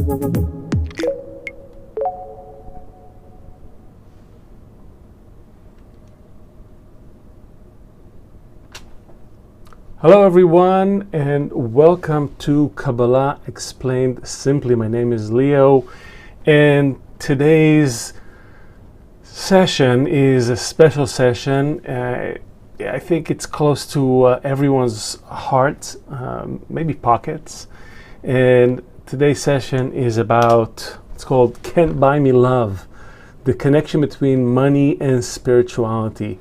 Hello everyone, and welcome to Kabbalah Explained Simply. My name is Leo, and today's session is a special session. I think it's close to everyone's heart, maybe pockets. And today's session is about, it's called Can't Buy Me Love, the connection between money and spirituality.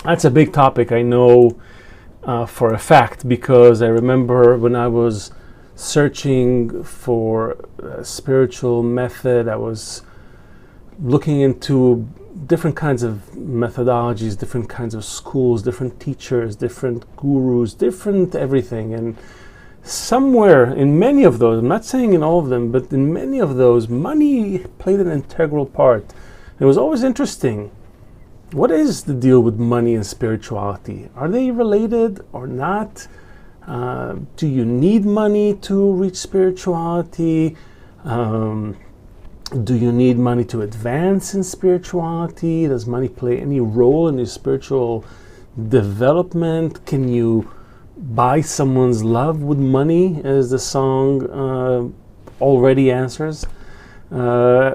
That's a big topic, I know. For a fact, because I remember when I was searching for a spiritual method, I was looking into different kinds of methodologies, different kinds of schools, different teachers, different gurus, different everything. And somewhere in many of those, I'm not saying in all of them, but in many of those, money played an integral part. It was always interesting. What is the deal with money and spirituality? Are they related or not? Do you need money to reach spirituality? Do you need money to advance in spirituality? Does money play any role in your spiritual development? Can you buy someone's love with money, as the song already answers? Money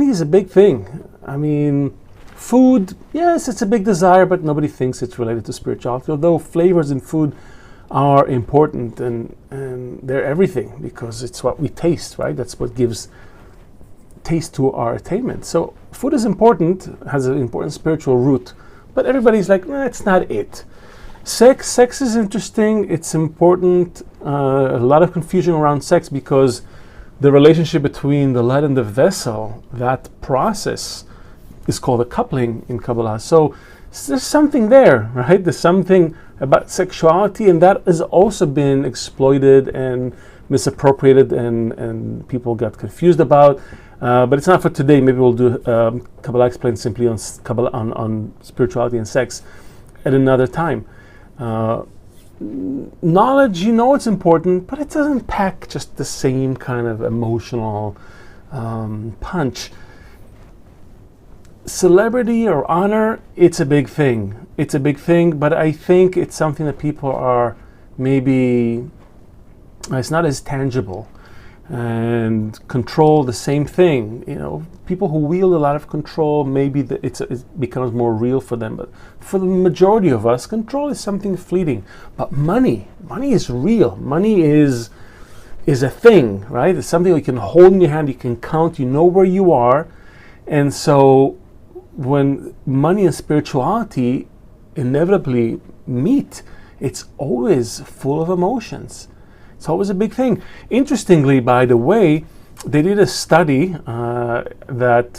is a big thing. I mean, food, yes, it's a big desire, but nobody thinks it's related to spirituality, although flavors in food are important and they're everything, because it's what we taste, right? That's what gives taste to our attainment. So food is important, has an important spiritual root, but everybody's like, it's not it. Sex is interesting, it's important. A lot of confusion around sex because the relationship between the light and the vessel, that process, is called a coupling in Kabbalah. So there's something there, right? There's something about sexuality, and that has also been exploited and misappropriated, and people got confused about. But it's not for today. Maybe we'll do Kabbalah Explained Simply on Kabbalah, on spirituality and sex at another time. Knowledge, it's important, but it doesn't pack just the same kind of emotional punch. Celebrity or honor, it's a big thing. It's a big thing, but I think it's something that people are maybe, it's not as tangible. And control, the same thing. People who wield a lot of control, maybe it becomes more real for them. But for the majority of us, control is something fleeting. But money is real. Money is a thing, right? It's something you can hold in your hand, you can count, you know where you are. And so when money and spirituality inevitably meet, it's always full of emotions. It's always a big thing. Interestingly, by the way, they did a study that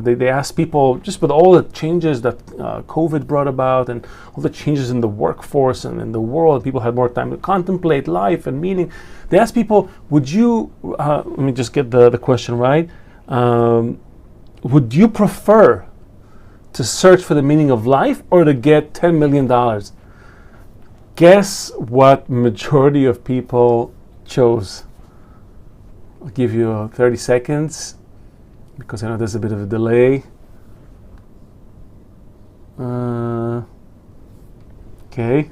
they asked people, just with all the changes that COVID brought about and all the changes in the workforce and in the world, people had more time to contemplate life and meaning. They asked people, would you, let me just get the question right, would you prefer to search for the meaning of life or to get $10 million? Guess what majority of people chose? I'll give you 30 seconds because I know there's a bit of a delay. Okay.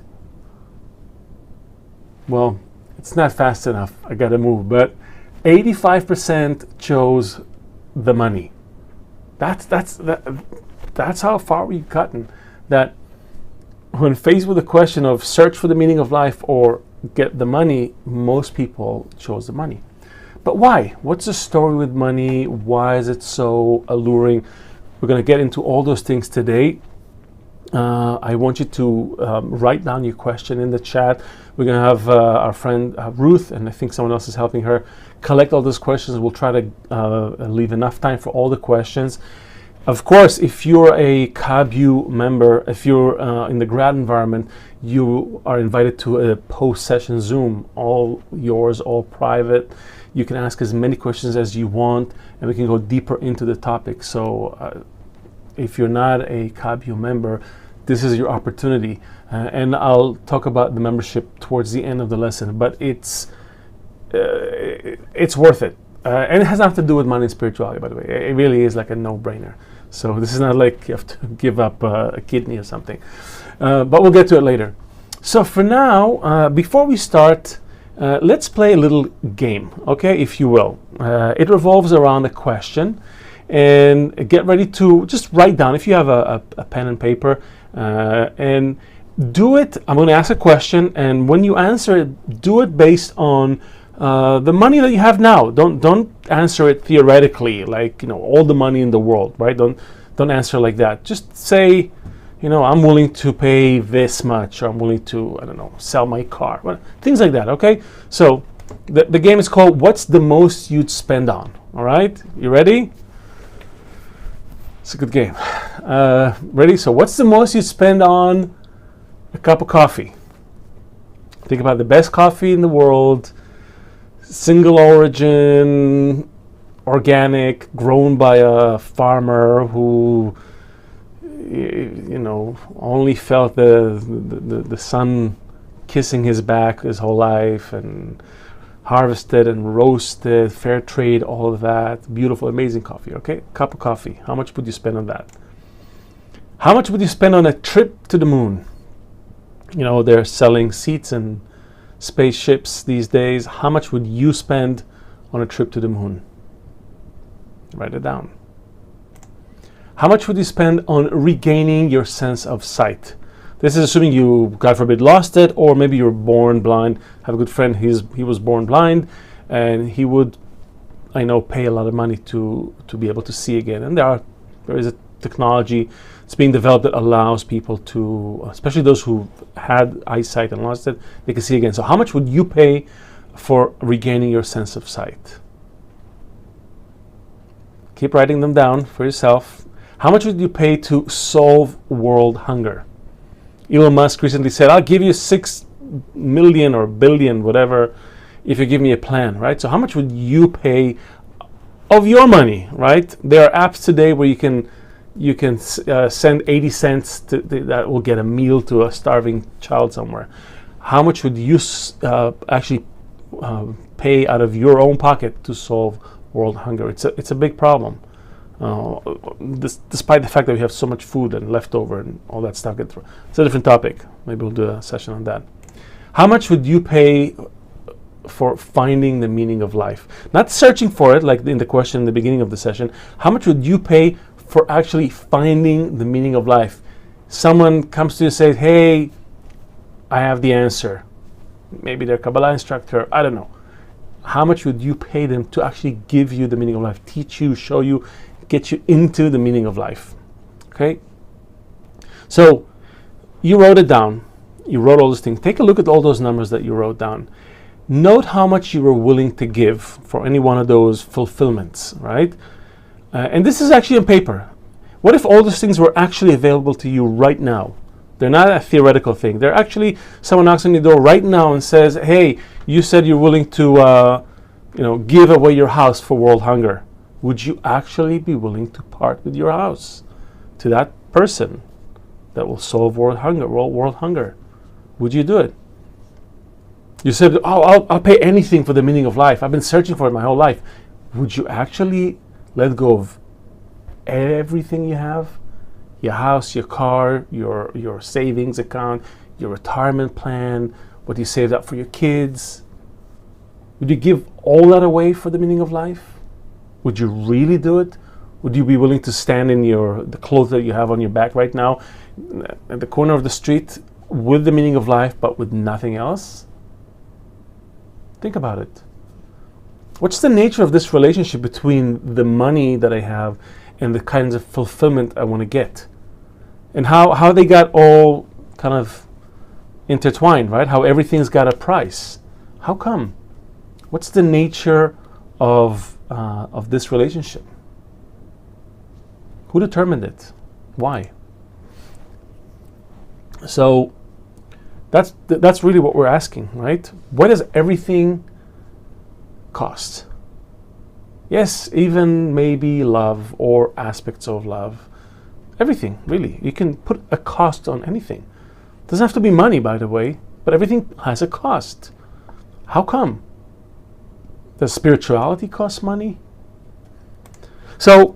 Well, it's not fast enough. I gotta move. But 85% chose the money. That's how far we've gotten. That when faced with the question of search for the meaning of life or get the money, most people chose the money. But why? What's the story with money? Why is it so alluring? We're going to get into all those things today. I want you to write down your question in the chat. We're going to have our friend Ruth, and I think someone else is helping her, collect all those questions. We'll try to leave enough time for all the questions. Of course, if you're a KabU member, if you're in the grad environment, you are invited to a post-session Zoom, all yours, all private. You can ask as many questions as you want, and we can go deeper into the topic. So if you're not a KabU member, this is your opportunity. And I'll talk about the membership towards the end of the lesson, but it's it's worth it. And it has nothing to do with money and spirituality, by the way. It really is like a no-brainer. So this is not like you have to give up a kidney or something. But we'll get to it later. So for now, before we start, let's play a little game, okay, if you will. It revolves around a question. And get ready to just write down, if you have a pen and paper, and do it. I'm going to ask a question, and when you answer it, do it based on the money that you have now. Don't answer it theoretically, like, all the money in the world, right? Don't answer like that. Just say, I'm willing to pay this much, or I'm willing to, I don't know, sell my car, things like that. Okay. So the game is called "What's the Most You'd Spend On?" All right. You ready? It's a good game. Ready? So what's the most you spend on a cup of coffee? Think about the best coffee in the world, single origin, organic, grown by a farmer who, only felt the sun kissing his back his whole life, and harvested and roasted, fair trade, all of that. Beautiful, amazing coffee, okay? Cup of coffee. How much would you spend on that? How much would you spend on a trip to the moon? They're selling seats and spaceships these days. How much would you spend on a trip to the moon? Write it down. How much would you spend on regaining your sense of sight? This is assuming you, God forbid, lost it, or maybe you were born blind. I have a good friend, he was born blind, and he would, pay a lot of money to be able to see again. And there is a technology that's being developed that allows people to, especially those who had eyesight and lost it, they can see again. So how much would you pay for regaining your sense of sight? Keep writing them down for yourself. How much would you pay to solve world hunger? Elon Musk recently said, I'll give you 6 million or billion, whatever, if you give me a plan, right? So how much would you pay of your money, right? There are apps today where you can send 80 cents that will get a meal to a starving child somewhere. How much would you actually pay out of your own pocket to solve world hunger? It's a big problem. Despite the fact that we have so much food and leftover and all that stuff. It's a different topic. Maybe we'll do a session on that. How much would you pay for finding the meaning of life? Not searching for it, like in the question in the beginning of the session. How much would you pay for actually finding the meaning of life? Someone comes to you and says, hey, I have the answer. Maybe they're a Kabbalah instructor. I don't know. How much would you pay them to actually give you the meaning of life? Teach you, show you, get you into the meaning of life. Okay? So you wrote it down. You wrote all those things. Take a look at all those numbers that you wrote down. Note how much you were willing to give for any one of those fulfillments, right? And this is actually on paper. What if all those things were actually available to you right now? They're not a theoretical thing. They're actually, someone knocks on your door right now and says, hey, you said you're willing to give away your house for world hunger. Would you actually be willing to part with your house to that person that will solve world hunger? Would you do it? You said, I'll pay anything for the meaning of life. I've been searching for it my whole life. Would you actually let go of everything you have? Your house, your car, your savings account, your retirement plan, what you saved up for your kids. Would you give all that away for the meaning of life? Would you really do it? Would you be willing to stand in the clothes that you have on your back right now at the corner of the street with the meaning of life but with nothing else? Think about it. What's the nature of this relationship between the money that I have and the kinds of fulfillment I want to get? And how they got all kind of intertwined, right? How everything's got a price. How come? What's the nature of this relationship? Who determined it? Why? So that's really what we're asking, right? What does everything cost? Yes, even maybe love or aspects of love. Everything, really. You can put a cost on anything. It doesn't have to be money, by the way, but everything has a cost. How come? Does spirituality cost money? So,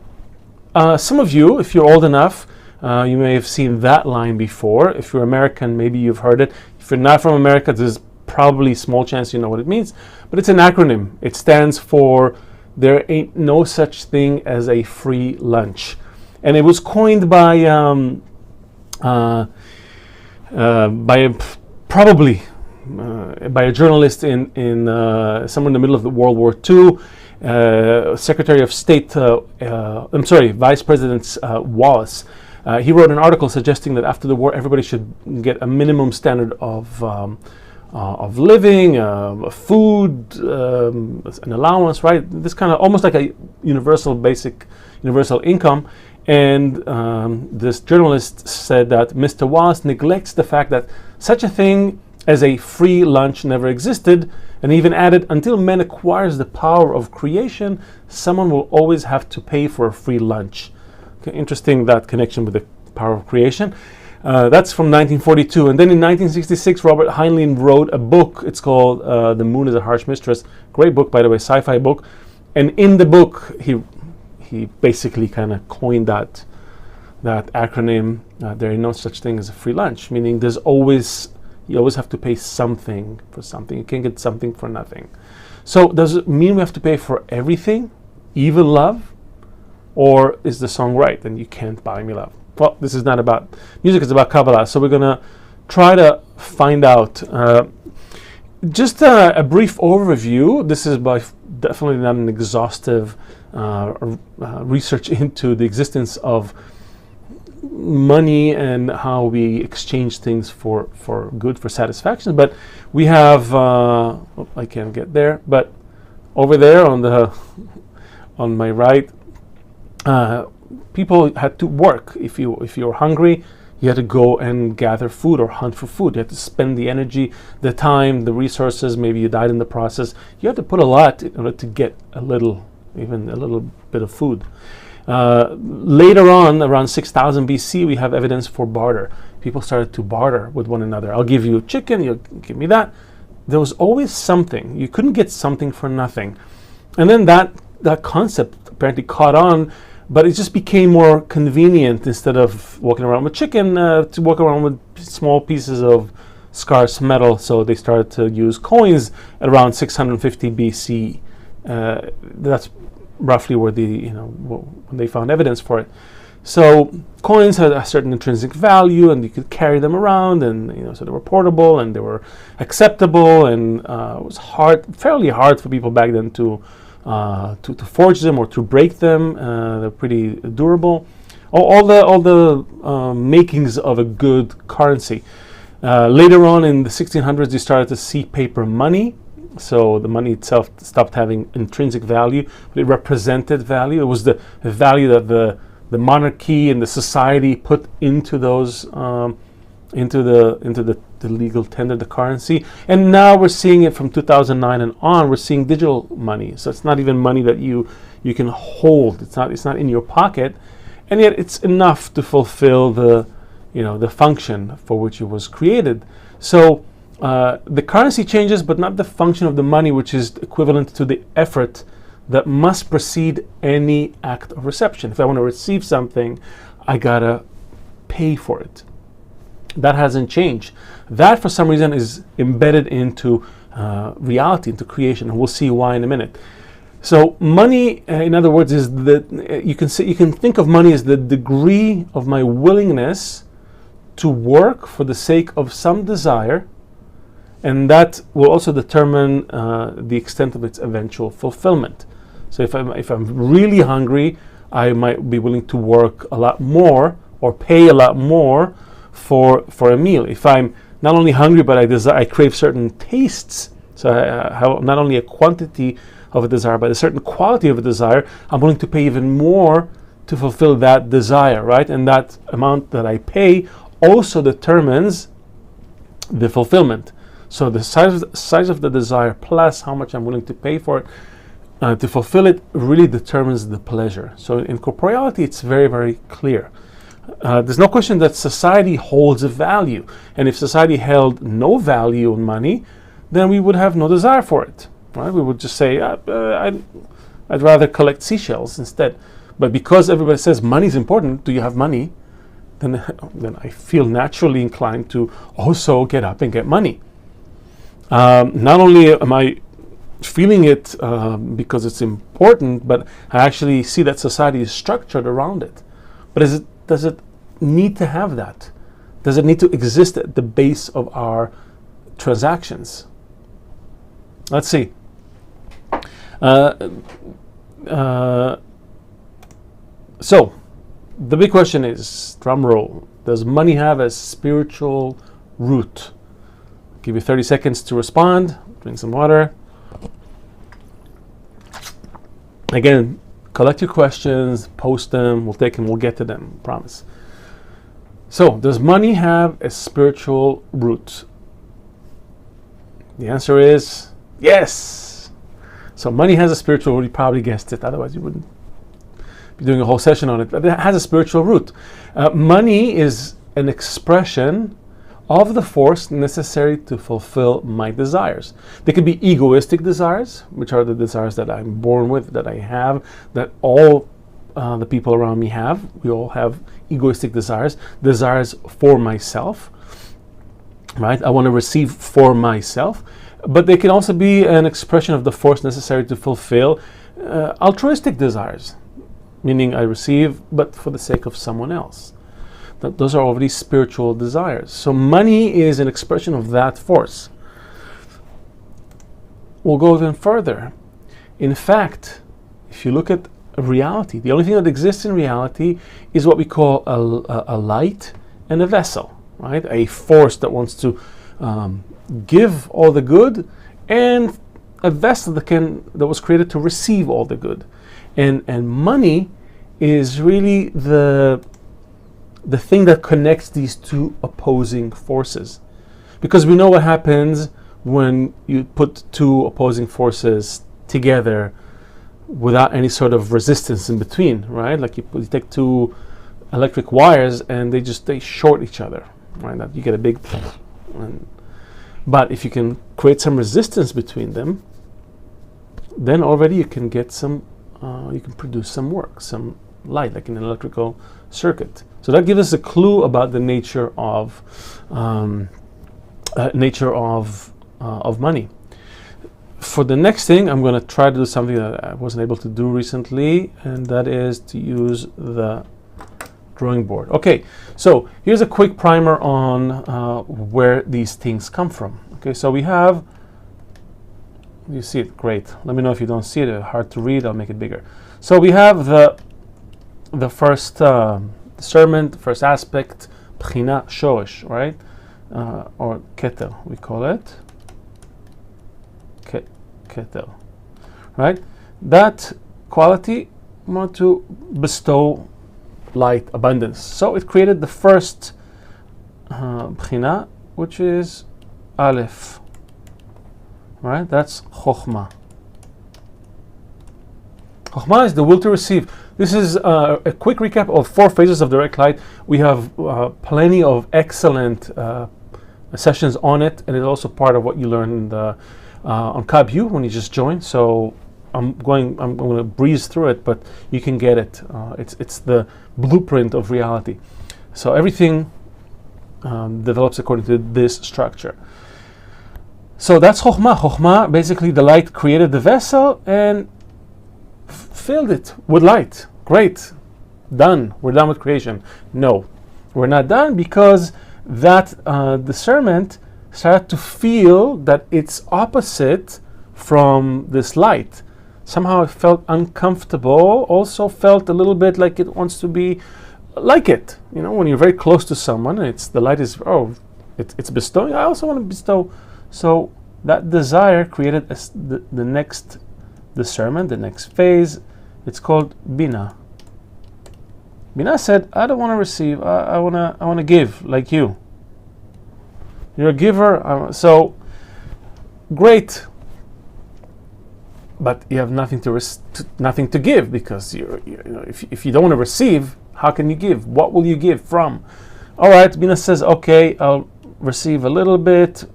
some of you, if you're old enough, you may have seen that line before. If you're American, maybe you've heard it. If you're not from America, there's probably a small chance you know what it means. But it's an acronym. It stands for there ain't no such thing as a free lunch. And it was coined by a journalist in somewhere in the middle of the World War II. Secretary of State, Vice President Wallace. He wrote an article suggesting that after the war, everybody should get a minimum standard of living, food, an allowance, right? This kind of almost like a universal income. And this journalist said that Mr. Wallace neglects the fact that such a thing as a free lunch never existed, and even added, until man acquires the power of creation, someone will always have to pay for a free lunch. Okay, interesting, that connection with the power of creation. That's from 1942. And then in 1966, Robert Heinlein wrote a book. It's called The Moon is a Harsh Mistress. Great book, by the way, sci-fi book. And in the book, he basically kind of coined that acronym. There is no such thing as a free lunch, meaning you always have to pay something for something. You can't get something for nothing. So does it mean we have to pay for everything, even love? Or is the song right and you can't buy me love? Well, this is not about music, it's about Kabbalah. So we're going to try to find out. Just a brief overview. This is definitely not an exhaustive research into the existence of money and how we exchange things for good, for satisfaction. But we have I can't get there, but over there on my right, people had to work. If you were hungry, you had to go and gather food or hunt for food. You had to spend the energy, the time, the resources. Maybe you died in the process. You had to put a lot in order to get even a little bit of food. Later on, around 6000 BC, we have evidence for barter. People started to barter with one another. I'll give you chicken, you'll give me that. There was always something. You couldn't get something for nothing. And then that concept apparently caught on, but it just became more convenient, instead of walking around with chicken, to walk around with small pieces of scarce metal. So they started to use coins around 650 BC. That's roughly where when they found evidence for it. So coins had a certain intrinsic value, and you could carry them around, and so they were portable and they were acceptable, and it was fairly hard for people back then to forge them or to break them. They're pretty durable. All the makings of a good currency. Later on in the 1600s, you started to see paper money. So the money itself stopped having intrinsic value, but it represented value. It was the value that the monarchy and the society put into those into the legal tender, the currency. And now we're seeing it from 2009 and on. We're seeing digital money. So it's not even money that you can hold. It's not in your pocket, and yet it's enough to fulfill the function for which it was created. So the currency changes, but not the function of the money, which is equivalent to the effort that must precede any act of reception. If I want to receive something, I gotta pay for it. That hasn't changed. That, for some reason, is embedded into reality, into creation, and we'll see why in a minute. So money, in other words, is you can think of money as the degree of my willingness to work for the sake of some desire. And that will also determine the extent of its eventual fulfillment. So if I'm really hungry, I might be willing to work a lot more or pay a lot more for a meal. If I'm not only hungry, but I crave certain tastes, so I have not only a quantity of a desire, but a certain quality of a desire, I'm willing to pay even more to fulfill that desire, right? And that amount that I pay also determines the fulfillment. So the size of the desire plus how much I'm willing to pay for it to fulfill it really determines the pleasure. So in corporeality, it's very, very clear. There's no question that society holds a value. And if society held no value in money, then we would have no desire for it. right? We would just say, I'd rather collect seashells instead. But because everybody says money is important, do you have money? Then I feel naturally inclined to also get up and get money. Not only am I feeling it because it's important, but I actually see that society is structured around it. But does it need to have that? Does it need to exist at the base of our transactions? Let's see. So, the big question is, drum roll, does money have a spiritual root? I'll give you 30 seconds to respond. Drink some water. Again, collect your questions, post them, we'll take them, we'll get to them, promise. So, does money have a spiritual root? The answer is yes. So money has a spiritual root. You probably guessed it, otherwise you wouldn't be doing a whole session on it. But it has a spiritual root. Money is an expression of the force necessary to fulfill my desires. They could be egoistic desires, which are the desires that I'm born with, that I have, that all the people around me have. We all have egoistic desires for myself, right? I want to receive for myself. But they can also be an expression of the force necessary to fulfill altruistic desires, meaning I receive, but for the sake of someone else. Those are already spiritual desires. So money is an expression of that force. We'll go even further. In fact, if you look at reality, the only thing that exists in reality is what we call a light and a vessel, right? A force that wants to give all the good, and a vessel that was created to receive all the good. And money is really the thing that connects these two opposing forces. Because we know what happens when you put two opposing forces together without any sort of resistance in between, right? Like you take two electric wires and they short each other, right? You get a big but if you can create some resistance between them, then already you can get you can produce some work, some light, like in an electrical circuit. So that gives us a clue about the nature of money. For the next thing, I'm going to try to do something that I wasn't able to do recently, and that is to use the drawing board. Okay, so here's a quick primer on where these things come from. Okay, so we have, you see it, great. Let me know if you don't see it, hard to read, I'll make it bigger. So we have the first discernment, the first aspect, bchina shoresh, right? Or keter, we call it. Keter, right? That quality, we want to bestow light, abundance. So it created the first bchina, which is Aleph, right? That's Chokhmah. Chokhmah is the will to receive. This is a quick recap of 4 phases of direct light. We have plenty of excellent sessions on it, and it's also part of what you learn on KabU when you just joined. So I'm going to breeze through it, but you can get it. It's the blueprint of reality. So everything develops according to this structure. So that's Chokhmah. Chokhmah, basically the light created the vessel and filled it with light. Great. Done. We're done with creation. No, we're not done, because that discernment started to feel that it's opposite from this light. Somehow it felt uncomfortable, also felt a little bit like it wants to be like it. You know, when you're very close to someone, the light is, it's bestowing, I also want to bestow. So that desire created the next discernment, the next phase. It's called Bina. Bina said, I don't want to receive, I want to give like you. You're a giver, so great. But you have nothing to give, because if you don't want to receive, how can you give? What will you give from? All right, Bina says, okay, I'll receive a little bit.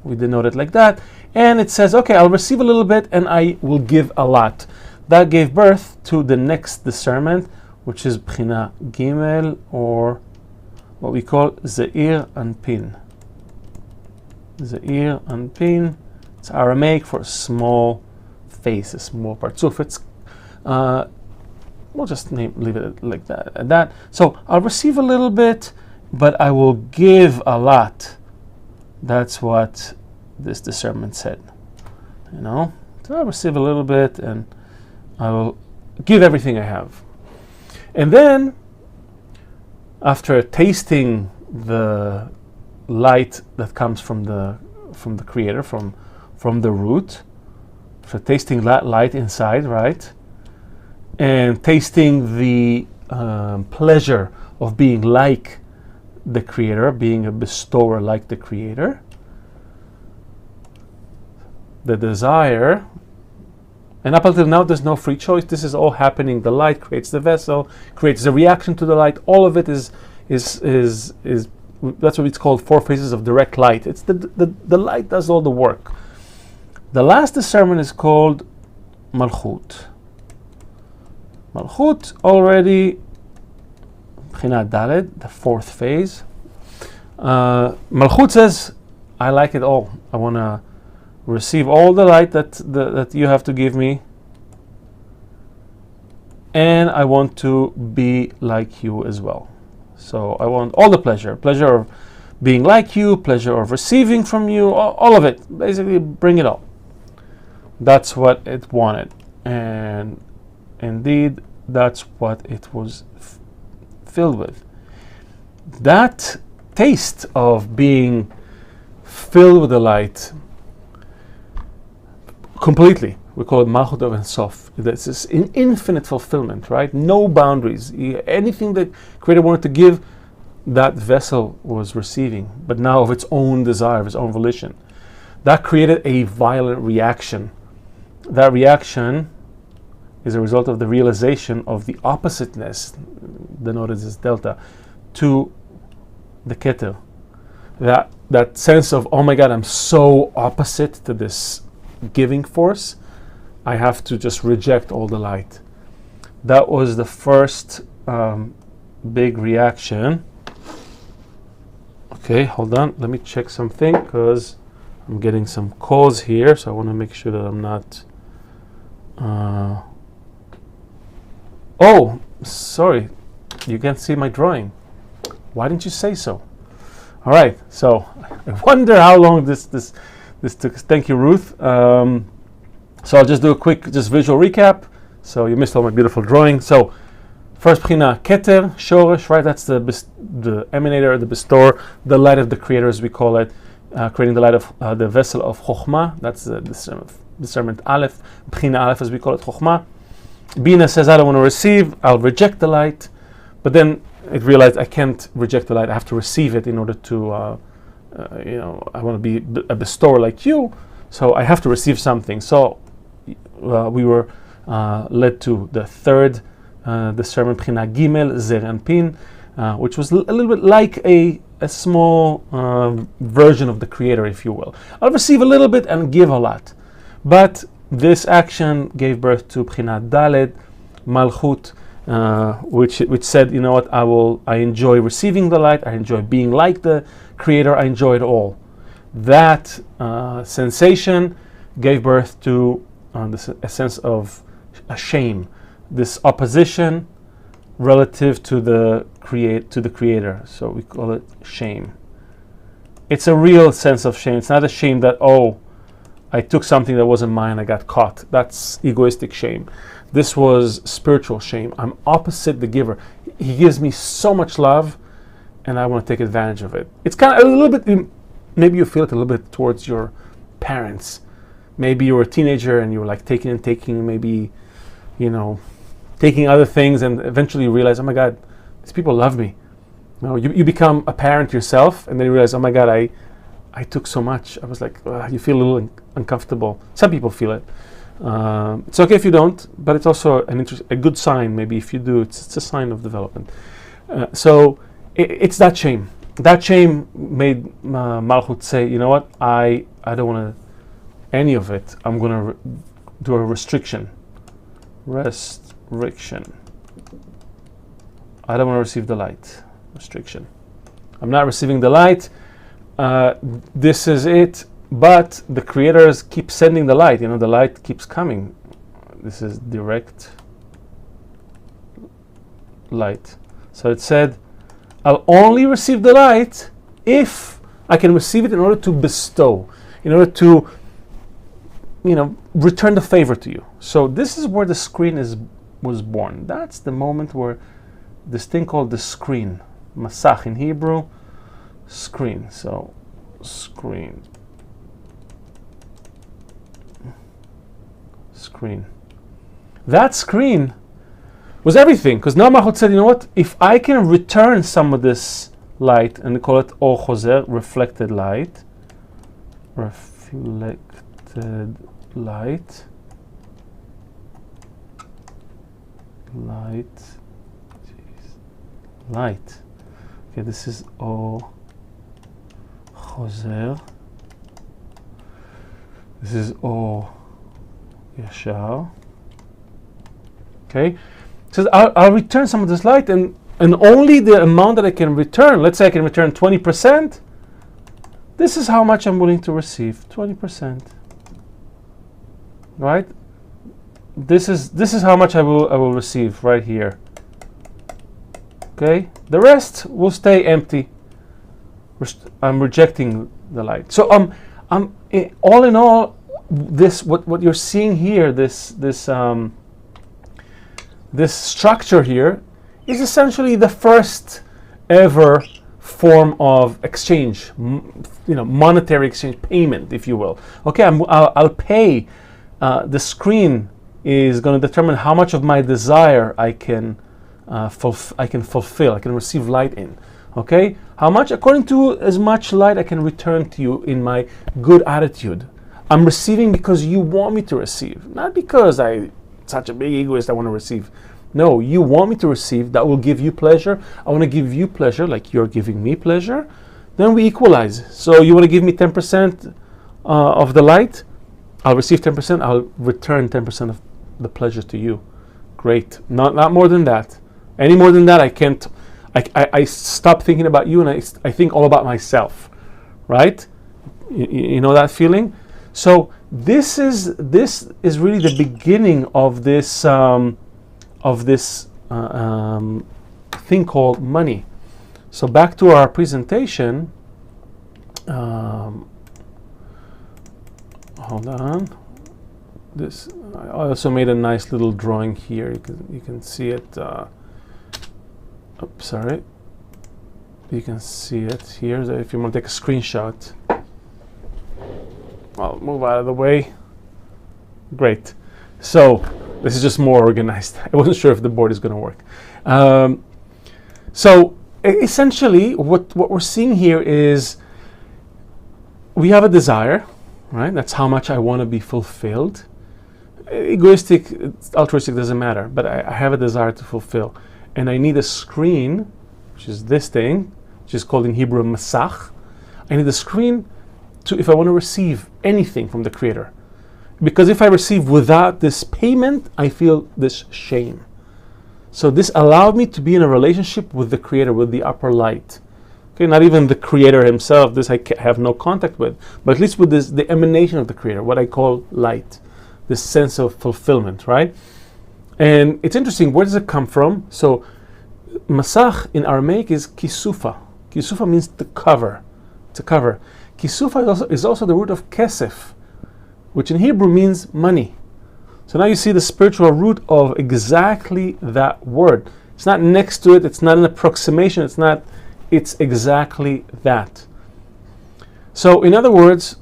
We denote it like that, And it says, okay, I'll receive a little bit and I will give a lot. That gave birth to the next discernment, which is Bchina Gimel, or what we call Zeir Anpin. Zeir Anpin. It's Aramaic for small face, a small partzuf. It's we'll just leave it like that. At that. So I'll receive a little bit, but I will give a lot. That's what this discernment said. You know, so I'll receive a little bit, and I will give everything I have. And then, after tasting the light that comes from the Creator, from the root, for tasting that light inside, right, and tasting the pleasure of being like the Creator, being a bestower like the Creator, the desire. And up until now, there's no free choice. This is all happening. The light creates the vessel, creates the reaction to the light. All of it is that's what it's called, 4 phases of direct light. It's the light does all the work. The last discernment is called Malchut. Malchut already, Bchina Daled, the 4th phase. Malchut says, I like it all. I want to receive all the light that you have to give me, and I want to be like you as well. So I want all the pleasure of being like you, pleasure of receiving from you, all of it. Basically, bring it all. That's what it wanted, and indeed, that's what it was filled with. That taste of being filled with the light completely, we call it Malchut of Ensof. That's this infinite fulfillment, right? No boundaries. Anything that Creator wanted to give, that vessel was receiving, but now of its own desire, of its own volition. That created a violent reaction. That reaction is a result of the realization of the oppositeness, denoted as delta, to the Keter. That sense of, oh my God, I'm so opposite to this giving force, I have to just reject all the light. That was the first big reaction. Okay, hold on, let me check something, because I'm getting some calls here, so I want to make sure that I'm not oh, sorry, you can't see my drawing. Why didn't you say so? All right, so I wonder how long this took. Thank you, Ruth. So I'll just do a quick visual recap. So you missed all my beautiful drawing. So first Bchina Keter, Shoresh, right? That's the emanator, the bestower, the light of the Creator, as we call it, creating the light of the vessel of Chokhmah. That's the discernment Aleph, Bchina Aleph, as we call it, Chokhmah. Bina says, I don't want to receive, I'll reject the light. But then it realized I can't reject the light, I have to receive it in order to, I want to be a bestower like you, so I have to receive something. So we were led to the third discernment, Bchina Gimel, Zeir Anpin, which was a little bit like a small version of the Creator, if you will. I'll receive a little bit and give a lot. But this action gave birth to Bchina Daled, Malchut, which said, you know what, I enjoy receiving the light, I enjoy being like the Creator, I enjoy it all. That sensation gave birth to a sense of a shame, this opposition relative to the Creator. So we call it shame. It's a real sense of shame. It's not a shame that, oh, I took something that wasn't mine, I got caught. That's egoistic shame. This was spiritual shame. I'm opposite the giver. He gives me so much love, and I want to take advantage of it. It's kind of a little bit, maybe you feel it a little bit towards your parents. Maybe you were a teenager and you were like taking, maybe, taking other things, and eventually you realize, oh my God, these people love me. You become a parent yourself, and then you realize, oh my God, I took so much. I was like, you feel a little uncomfortable. Some people feel it. It's okay if you don't, but it's also a good sign. Maybe if you do, it's a sign of development. So it's that shame. That shame made Malchut say, you know what, I don't want to any of it, I'm going to do a restriction. Restriction. I don't want to receive the light. Restriction. I'm not receiving the light. This is it. But the creators keep sending the light. The light keeps coming. This is direct light. So it said, I'll only receive the light if I can receive it in order to bestow, in order to, return the favor to you. So this is where the screen was born. That's the moment where this thing called the screen, Masach in Hebrew, screen. So screen. That screen was everything, because now Malchut said, what? If I can return some of this light, and they call it Or Choser, reflected light. Reflected light. Light. Jeez. Light. Okay, this is Or Choser. This is Or Yashar. Okay, it says I'll return some of this light, and only the amount that I can return. Let's say I can return 20%. This is how much I'm willing to receive. 20%. Right? This is how much I will receive right here. Okay, the rest will stay empty. I'm rejecting the light. So all in all, this what you're seeing here, this structure here is essentially the first ever form of exchange, monetary exchange, payment, if you will. Okay, I'll pay. The screen is going to determine how much of my desire I can fulfill. I can receive light in. Okay, how much? According to as much light I can return to you in my good attitude. I'm receiving because you want me to receive, not because I'm such a big egoist I want to receive. No, you want me to receive. That will give you pleasure. I want to give you pleasure like you're giving me pleasure. Then we equalize. So you want to give me 10% of the light? I'll receive 10%. I'll return 10% of the pleasure to you. Great. Not more than that. Any more than that, I can't. I stop thinking about you, and I think all about myself. Right? You know that feeling? So this is really the beginning of this thing called money. So back to our presentation. Hold on. I also made a nice little drawing here. You can see it. Oops, sorry. You can see it here. So if you want to take a screenshot. I'll move out of the way. Great. So this is just more organized. I wasn't sure if the board is going to work. So essentially, what we're seeing here is we have a desire, right? That's how much I want to be fulfilled. Egoistic, altruistic doesn't matter, but I have a desire to fulfill, and I need a screen, which is this thing, which is called in Hebrew Masach. I need a screen if I want to receive anything from the Creator. Because if I receive without this payment, I feel this shame. So this allowed me to be in a relationship with the Creator, with the upper light. Okay, not even the Creator himself, this I have no contact with, but at least with the emanation of the Creator, what I call light, this sense of fulfillment, right? And it's interesting, where does it come from? So Masach in Aramaic is kisufa. Kisufa means the cover. It's a cover. Kisufa is also the root of kesef, which in Hebrew means money. So now you see the spiritual root of exactly that word. It's not next to it, it's not an approximation, it's exactly that. So in other words,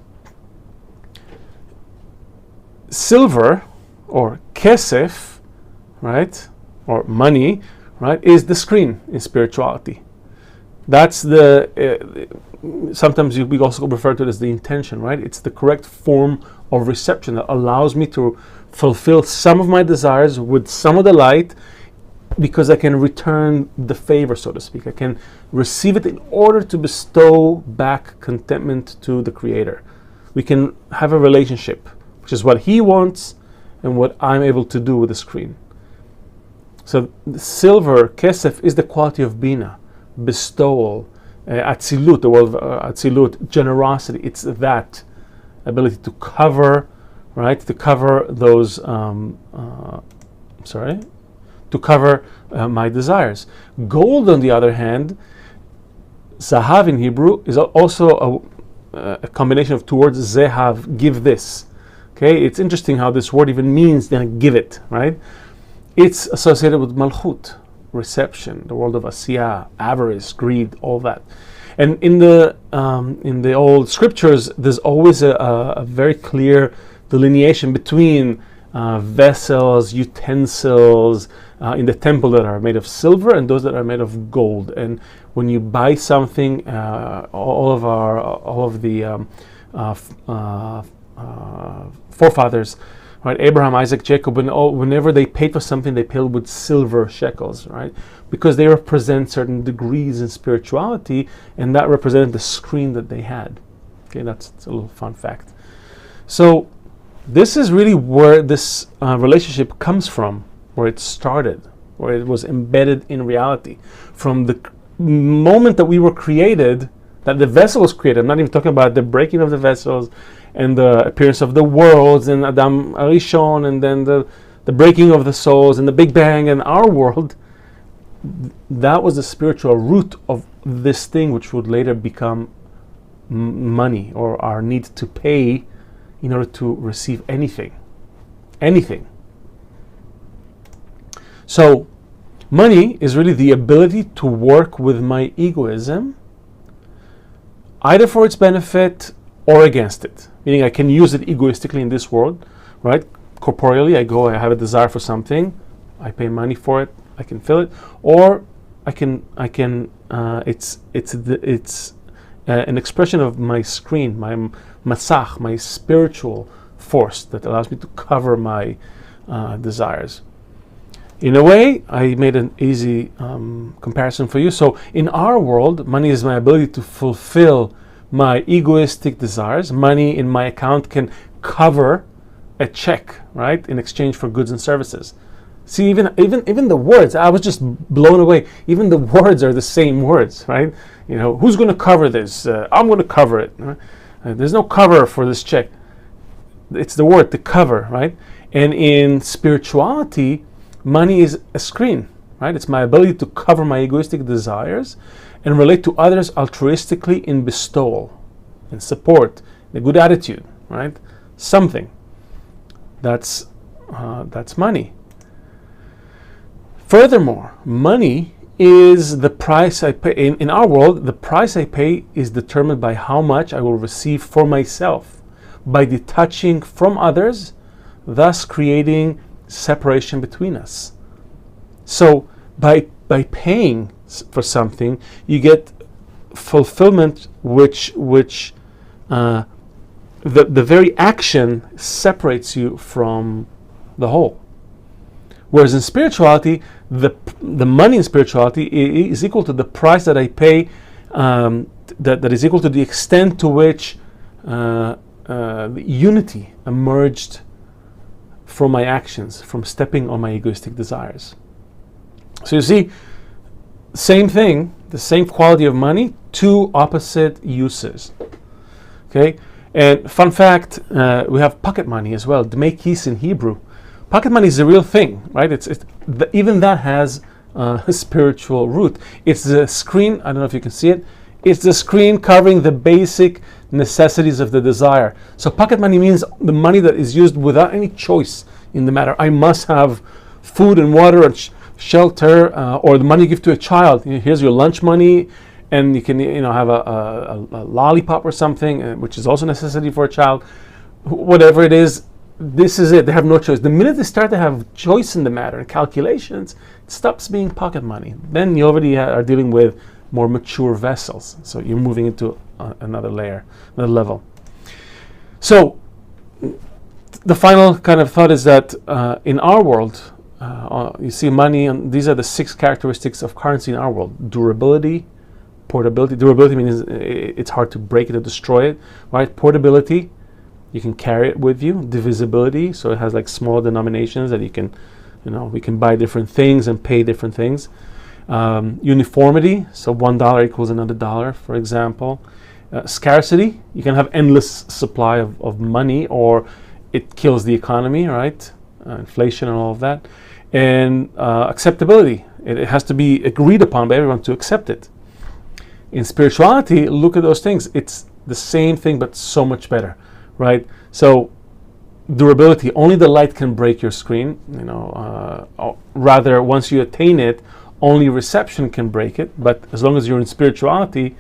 silver or kesef, right, or money, right, is the screen in spirituality. That's sometimes we also refer to it as the intention, right? It's the correct form of reception that allows me to fulfill some of my desires with some of the light, because I can return the favor, so to speak. I can receive it in order to bestow back contentment to the Creator. We can have a relationship, which is what he wants and what I'm able to do with the screen. So silver, kesef, is the quality of bina, bestowal, atzilut, the word atzilut, generosity. It's that ability to cover, right? To cover those, to cover my desires. Gold, on the other hand, zahav in Hebrew, is also a combination of two words, zehav, give this. Okay, it's interesting how this word even means then give it, right? It's associated with malchut, reception, the world of asiyah, avarice, greed, all that. And in the old scriptures, there's always a very clear delineation between vessels, utensils in the temple that are made of silver and those that are made of gold. And when you buy something, all of the forefathers, right? Abraham, Isaac, Jacob, whenever they paid for something, they paid with silver shekels, right? Because they represent certain degrees in spirituality, and that represented the screen that they had. Okay, that's a little fun fact. So this is really where this relationship comes from, where it started, where it was embedded in reality. From the moment that we were created, that the vessel was created. I'm not even talking about the breaking of the vessels and the appearance of the worlds and Adam Arishon, and then the breaking of the souls and the Big Bang and our world. That was the spiritual root of this thing, which would later become money, or our need to pay in order to receive anything. So money is really the ability to work with my egoism, either for its benefit or against it. Meaning I can use it egoistically in this world, right? Corporeally, I have a desire for something, I pay money for it, I can fill it, or it's an expression of my screen, my Masach, my spiritual force that allows me to cover my desires. In a way, I made an easy comparison for you. So in our world, money is my ability to fulfill my egoistic desires. Money in my account can cover a check, right, in exchange for goods and services. See, even the words, I was just blown away. Even the words are the same words, right? You know, who's going to cover this? I'm going to cover it. Right? There's no cover for this check. It's the word, to cover, right? And in spirituality, money is a screen, right? It's my ability to cover my egoistic desires and relate to others altruistically in bestowal, in support, in a good attitude, right? Something. That's money. Furthermore, money is the price I pay. In our world, the price I pay is determined by how much I will receive for myself, by detaching from others, thus creating separation between us. So by paying for something, you get fulfillment, which the very action separates you from the whole. Whereas in spirituality, the money in spirituality is equal to the price that I pay, that is equal to the extent to which the unity emerged from my actions, from stepping on my egoistic desires. So you see, same thing, the same quality of money, two opposite uses. Okay, and fun fact, we have pocket money as well, dmei kis in Hebrew. Pocket money is a real thing, right? Even that has a spiritual root. It's the screen, I don't know if you can see it, it's the screen covering the basic necessities of the desire. So pocket money means the money that is used without any choice in the matter. I must have food and water and shelter, or the money you give to a child. Here's your lunch money, and you can have a lollipop or something, which is also a necessity for a child. Whatever it is, this is it. They have no choice. The minute they start to have choice in the matter and calculations, it stops being pocket money. Then you already are dealing with more mature vessels. So you're moving into another layer, another level. So the final kind of thought is that in our world, you see money, and these are the 6 characteristics of currency in our world: durability, portability. Durability means it's hard to break it or destroy it, right? Portability, You can carry it with you. Divisibility, so it has like small denominations that you can, we can buy different things and pay different things. Uniformity, so $1 equals another dollar, for example. Scarcity, you can have endless supply of money, or it kills the economy, right? Inflation and all of that. And acceptability, it has to be agreed upon by everyone to accept it. In spirituality, look at those things. It's the same thing, but so much better, right? So durability, only the light can break your screen. Rather, once you attain it, only reception can break it. But as long as you're in spirituality,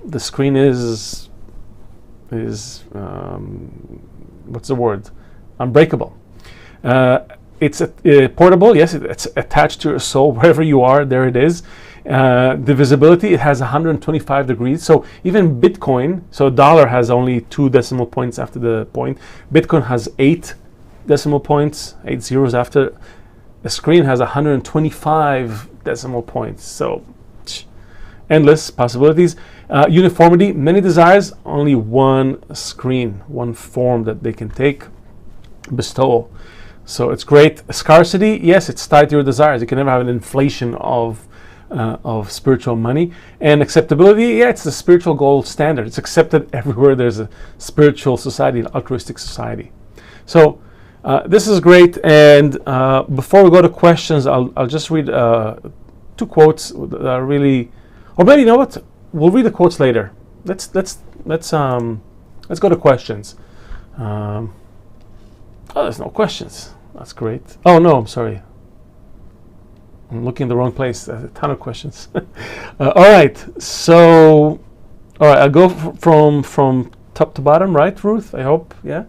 the screen is what's the word? Unbreakable. It's portable. Yes, it's attached to your soul wherever you are. There it is. Divisibility, it has 125 degrees. So even Bitcoin, so a dollar has only 2 decimal points after the point. Bitcoin has 8 decimal points, 8 zeros after. The screen has 125 decimal points. So endless possibilities. Uniformity, many desires, only one screen, one form that they can take. Bestow. So it's great. Scarcity, yes, it's tied to your desires. You can never have an inflation of spiritual money. And acceptability, yeah, it's the spiritual gold standard. It's accepted everywhere there's a spiritual society, an altruistic society. So this is great. And before we go to questions, I'll just read 2 quotes that are really, or maybe you know what? We'll read the quotes later. Let's go to questions. Oh, there's no questions. That's great. Oh no, I'm sorry. I'm looking in the wrong place. There's a ton of questions. All right. So, all right. I'll go from top to bottom, right, Ruth? I hope. Yeah.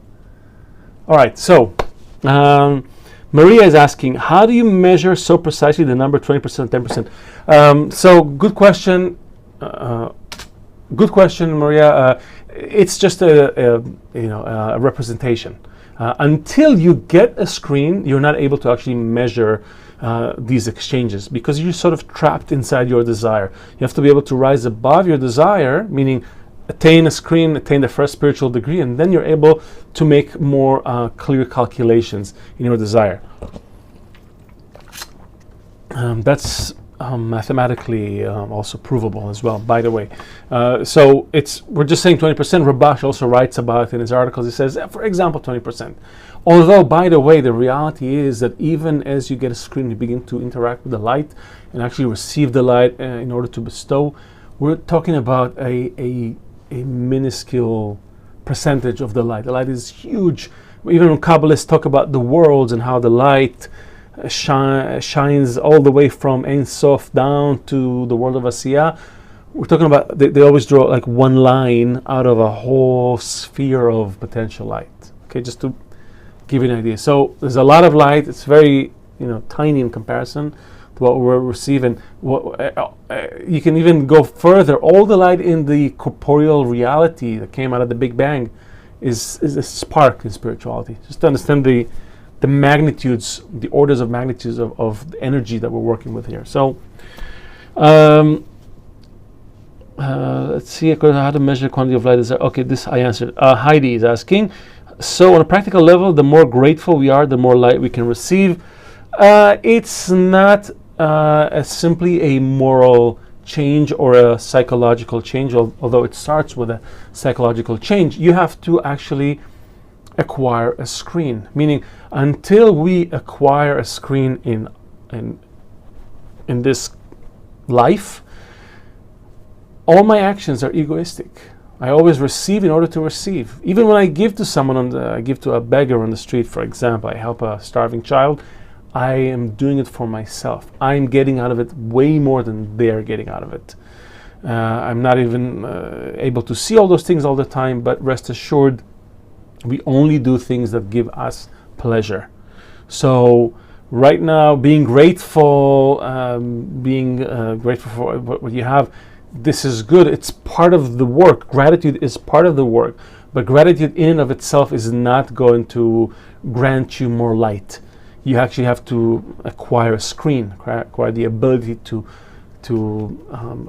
All right. So, Maria is asking, how do you measure so precisely the number 20%, 10%? So, good question. Good question, Maria. It's just a representation. Until you get a screen, you're not able to actually measure these exchanges, because you're sort of trapped inside your desire. You have to be able to rise above your desire, meaning attain a screen, attain the first spiritual degree, and then you're able to make more clear calculations in your desire. That's mathematically also provable as well, by the way. So we're just saying 20%. Rabash also writes about it in his articles. He says, for example, 20%. Although, by the way, the reality is that even as you get a screen, you begin to interact with the light and actually receive the light in order to bestow. We're talking about a minuscule percentage of the light. The light is huge. Even when Kabbalists talk about the worlds and how the light shines all the way from Ein Sof down to the world of Asiyah, we're talking about, they always draw like one line out of a whole sphere of potential light. Okay, just to give you an idea. So there's a lot of light. It's very tiny in comparison to what we're receiving. You can even go further. All the light in the corporeal reality that came out of the Big Bang is a spark in spirituality. Just to understand the magnitudes, the orders of magnitudes of the energy that we're working with here. So let's see how to measure the quantity of light. Okay, this I answered. Heidi is asking, so on a practical level, the more grateful we are, the more light we can receive. It's not simply a moral change or a psychological change, although it starts with a psychological change. You have to actually acquire a screen, meaning until we acquire a screen in this life, all my actions are egoistic. I always receive in order to receive. Even when I give to someone, I give to a beggar on the street, for example, I help a starving child, I am doing it for myself. I'm getting out of it way more than they're getting out of it. I'm not even able to see all those things all the time, but rest assured, we only do things that give us pleasure. So right now, being grateful, grateful for what you have, this is good. It's part of the work. Gratitude is part of the work. But gratitude in and of itself is not going to grant you more light. You actually have to acquire a screen, acquire the ability to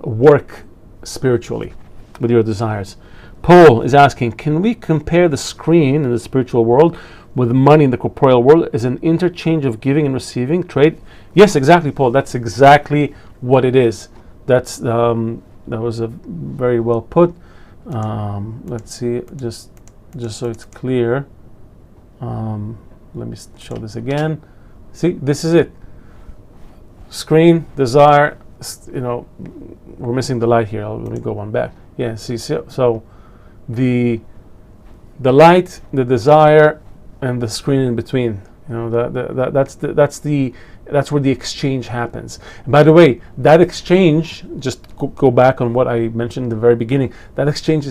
work spiritually with your desires. Paul is asking, can we compare the screen in the spiritual world with money in the corporeal world as an interchange of giving and receiving, trade? Yes, exactly, Paul. That's exactly what it is. That's that was a very well put. Let's see, just so it's clear. Let me show this again. See, this is it. Screen, desire. We're missing the light here. Let me go one back. Yeah. See, so the light, the desire, and the screen in between. That's where the exchange happens. And by the way, that exchange, just go back on what I mentioned in the very beginning, that exchange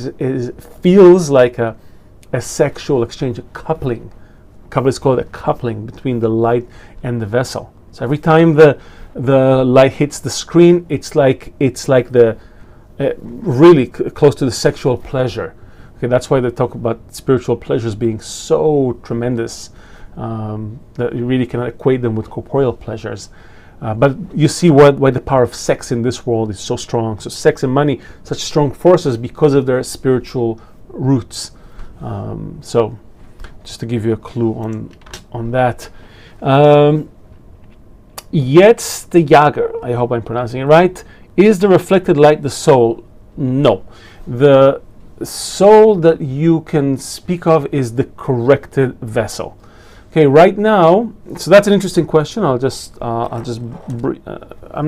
feels like a sexual exchange, a coupling. Kabbalah is called a coupling between the light and the vessel. So every time the light hits the screen, it's like the really close to the sexual pleasure. Okay, that's why they talk about spiritual pleasures being so tremendous that you really cannot equate them with corporeal pleasures. But you see why the power of sex in this world is so strong. So sex and money, such strong forces because of their spiritual roots. So just to give you a clue on that. Yet the Jager, I hope I'm pronouncing it right, is the reflected light the soul? No. The soul that you can speak of is the corrected vessel. Okay, right now, so that's an interesting question. I'm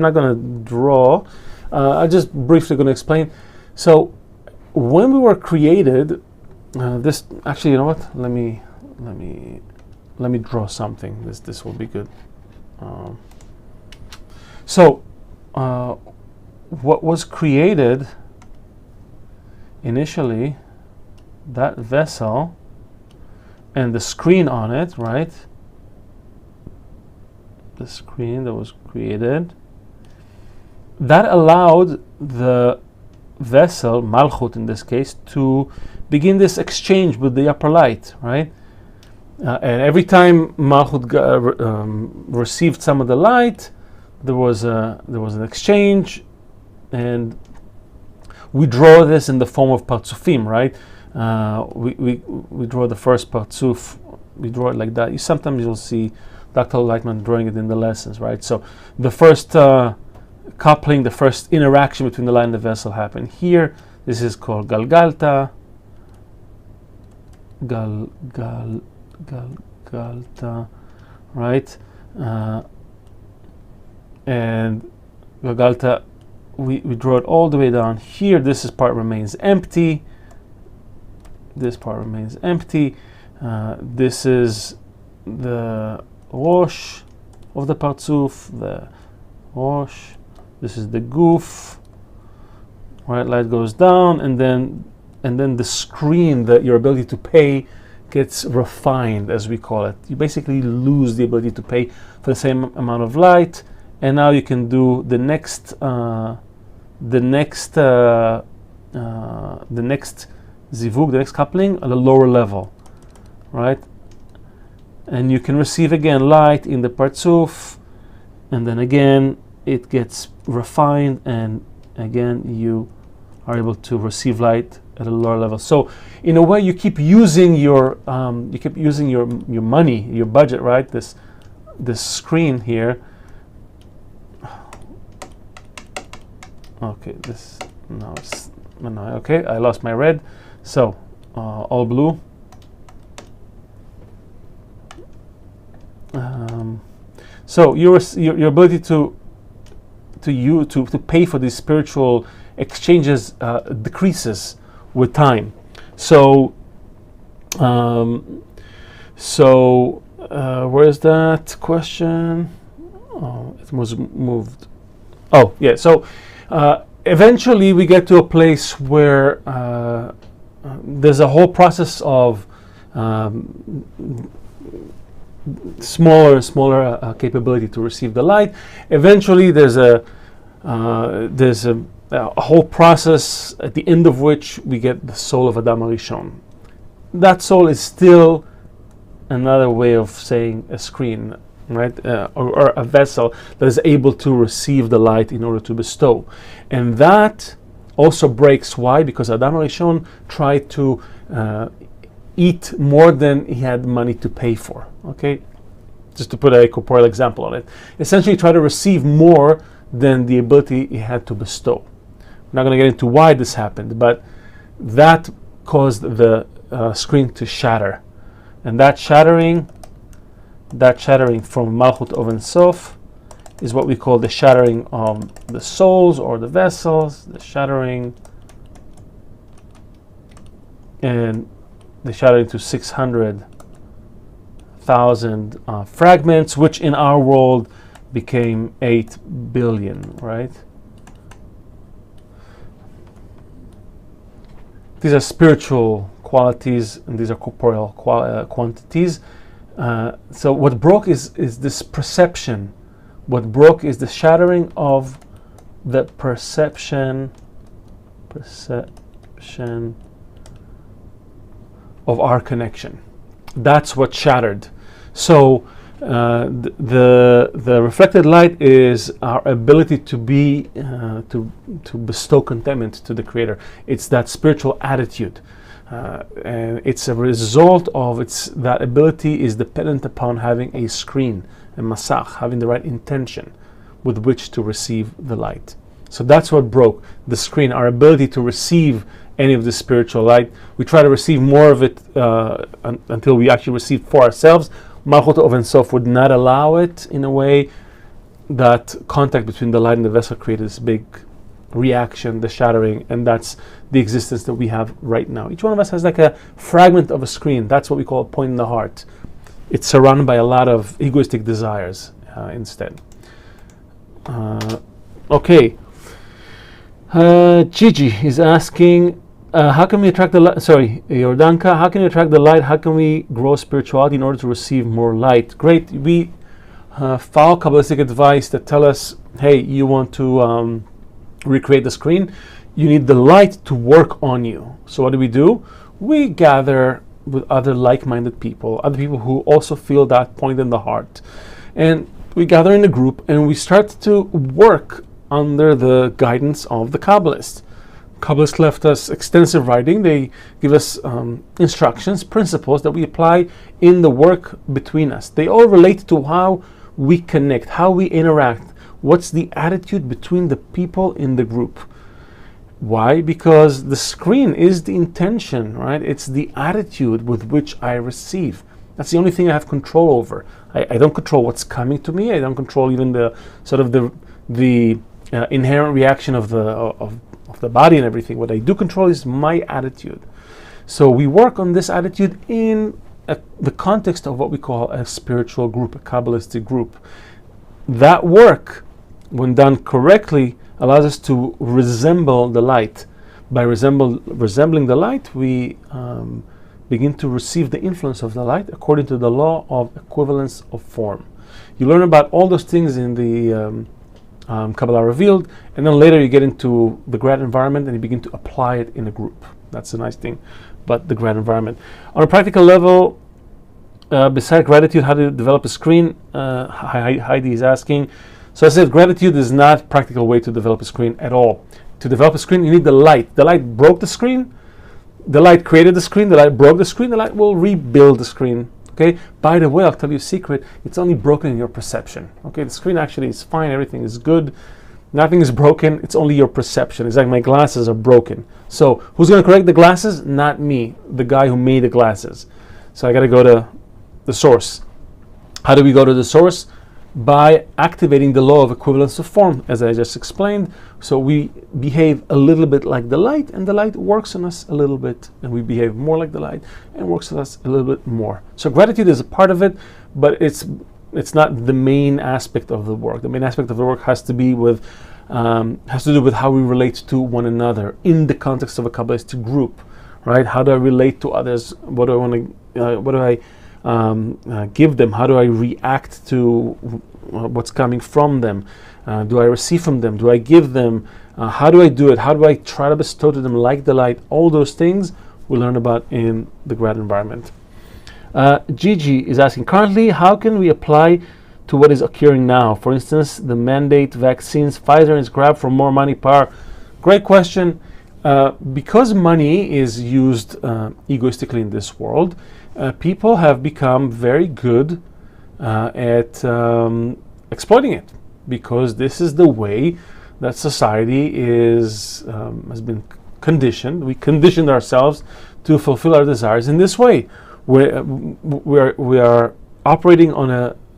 not going to draw. I'm just briefly going to explain. So, when we were created, this actually, you know what? Let me draw something. This will be good. What was created initially, that vessel and the screen on it, right? The screen that was created, that allowed the vessel, Malchut in this case, to begin this exchange with the upper light, right? And every time Malchut received some of the light, there was an exchange, and we draw this in the form of partsufim, right? We draw the first partsuf, we draw it like that. Sometimes you'll see Dr. Lightman drawing it in the lessons, right? So the first coupling, the first interaction between the light and the vessel happened here. This is called Galgalta. Galgalta, right? And Galgalta, we draw it all the way down here. This part remains empty. This part remains empty. This is the wash of the partsuf, the wash. This is the goof. Right, light goes down, and then the screen, your ability to pay, gets refined, as we call it. You basically lose the ability to pay for the same amount of light, and now you can do the next zivug, the next coupling, at a lower level, right? And you can receive again light in the partsuf, and then again it gets refined, and again you are able to receive light at a lower level. So in a way, you keep using your money, your budget, right? This screen here. Okay, okay, I lost my red. So all blue. So your ability to pay for these spiritual exchanges decreases with time. So where's that question? Oh, it was moved. Oh, yeah. So eventually we get to a place where there's a whole process of smaller capability to receive the light. Eventually there's a whole process at the end of which we get the soul of Adam HaRishon. That soul is still another way of saying a screen, right? Or a vessel that is able to receive the light in order to bestow. And that also breaks. Why? Because Adam Rishon tried to eat more than he had money to pay for. Okay, just to put a corporeal example on it. Essentially, try to receive more than the ability he had to bestow. I'm not going to get into why this happened, but that caused the screen to shatter, and that shattering from Malchut of Ein Sof is what we call the shattering of the souls or the vessels, the shattering, and the shattering to 600,000 fragments, which in our world became 8 billion, right? These are spiritual qualities, and these are corporeal quantities. So what broke is this perception. What broke is the shattering of the perception of our connection. That's what shattered. So the reflected light is our ability to be to bestow contentment to the Creator. It's that spiritual attitude, and it's a result of that ability is dependent upon having a screen, a Masach, having the right intention with which to receive the light. So that's what broke the screen, our ability to receive any of the spiritual light. We try to receive more of it until we actually receive for ourselves. Malchut of Ein Sof would not allow it in a way. That contact between the light and the vessel created this big reaction, the shattering, and that's the existence that we have right now. Each one of us has like a fragment of a screen. That's what we call a point in the heart. It's surrounded by a lot of egoistic desires instead. Okay. Gigi is asking, how can we attract the light? Sorry, Yordanka, how can we attract the light? How can we grow spirituality in order to receive more light? Great. We follow Kabbalistic advice that tell us, hey, you want to recreate the screen, you need the light to work on you. So what do? We gather with other like-minded people, other people who also feel that point in the heart. And we gather in a group and we start to work under the guidance of the Kabbalists. Kabbalists left us extensive writing. They give us instructions, principles that we apply in the work between us. They all relate to how we connect, how we interact, what's the attitude between the people in the group. Why? Because the screen is the intention, right? It's the attitude with which I receive. That's the only thing I have control over. I don't control what's coming to me. I don't control even the sort of the inherent reaction of the body and everything. What I do control is my attitude. So we work on this attitude in the context of what we call a spiritual group, a Kabbalistic group. That work, when done correctly, allows us to resemble the light. By resembling the light, we begin to receive the influence of the light according to the law of equivalence of form. You learn about all those things in the Kabbalah Revealed, and then later you get into the grad environment and you begin to apply it in a group. That's the nice thing about the grad environment. On a practical level, besides gratitude, how to develop a screen? Heidi is asking. So I said gratitude is not a practical way to develop a screen at all. To develop a screen, you need the light. The light broke the screen. The light created the screen. The light broke the screen. The light will rebuild the screen. Okay. By the way, I'll tell you a secret. It's only broken in your perception. Okay. The screen actually is fine. Everything is good. Nothing is broken. It's only your perception. It's like my glasses are broken. So who's going to correct the glasses? Not me. The guy who made the glasses. So I got to go to the source. How do we go to the source? By activating the law of equivalence of form, as I just explained. So we behave a little bit like the light, and the light works on us a little bit, and we behave more like the light, and works on us a little bit more. So gratitude is a part of it, but it's not the main aspect of the work. The main aspect of the work has to do with how we relate to one another in the context of a Kabbalistic group, right? How do I relate to others? What do I want to? What do I give them? How do I react to what's coming from them? Do I receive from them? Do I give them? How do I do it? How do I try to bestow to them like the light? All those things we learn about in the grad environment. Gigi is asking, currently, how can we apply to what is occurring now? For instance, the mandate vaccines, Pfizer is grabbed for more money, power. Great question. because money is used egoistically in this world, people have become very good at exploiting it, because this is the way that society has been conditioned. We conditioned ourselves to fulfill our desires in this way. We are operating on